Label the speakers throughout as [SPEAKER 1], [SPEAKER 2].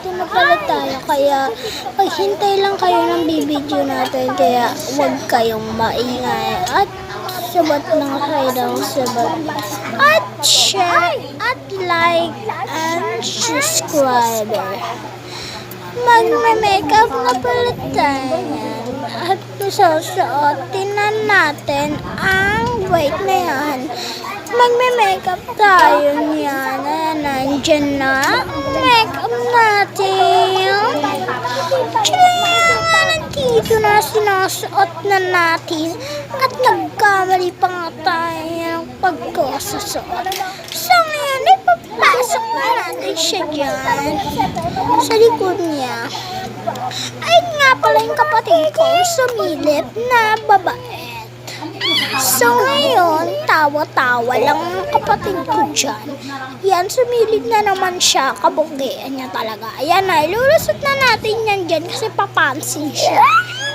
[SPEAKER 1] nandito na pala tayo. Kaya maghintay lang kayo ng bibidyo natin. Kaya huwag kayong maingay. At sabat lang kayo ng sabat. At share, at like, and subscribe. Magme-makeup na pala tayo. At susuotin na natin ang wait na yan. Magme-makeup tayo niyan. Nandyan na. Makeup natin. Kaya nga nandito na sinusuot na natin. At nagkamali pa nga tayo ng pagkasusuot. So ngayon, ipapasok na natin siya dyan. Sa likod niya. Ay nga pala yung kapatid ko sumilip na babae. So ngayon, tawa-tawa lang ang kapatid ko dyan. Yan, sumilip na naman siya. Kabunggian niya talaga. Ayan na, ilulusot na natin yan dyan kasi papansin siya.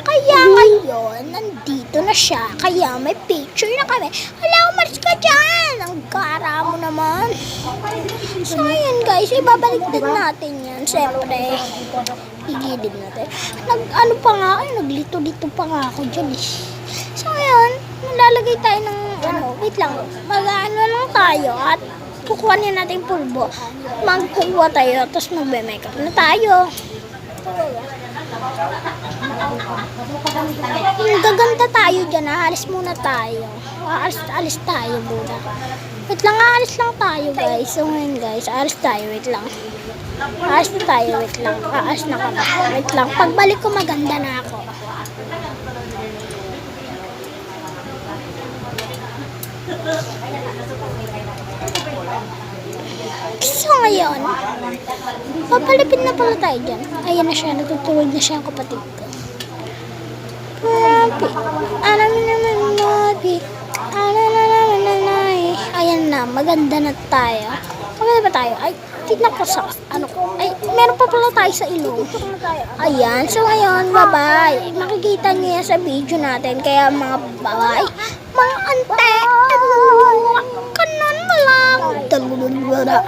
[SPEAKER 1] Kaya ngayon, nandito na siya. Kaya may picture na kami. Hala, umalis ka dyan! Ang gara mo naman. So ngayon guys, ibabalik din natin yan. Siyempre, igilid natin. Ano pa nga, naglito-lito pa nga ako dyan eh. So ngayon, malalagay tayo ng, wait lang, mag-ano lang tayo at kukuha niya natin pulbo. Magkukuha tayo, tapos magbe-makeup na tayo. Gaganda tayo dyan, aalis muna tayo. Aalis tayo muna. Wait lang, aalis lang tayo guys. So ngayon guys, aalis tayo, wait lang. Aalis na tayo, wait lang. Aalis na kami, wait lang. Pagbalik ko maganda na ako. So ngayon, papalipin na pala tayo dyan. Ayan na siya, natutulog na siya ang kapatid ko. Papi, alam mo naman Papi, ayan na, maganda na tayo. Maganda ba tayo? Ay, tignan ko sa, ay, meron pa pala tayo sa ilong. Ayan, so ngayon, bye-bye. Makikita niyo yan sa video natin, kaya mga bye-bye. Mga ante, kanon mo lang.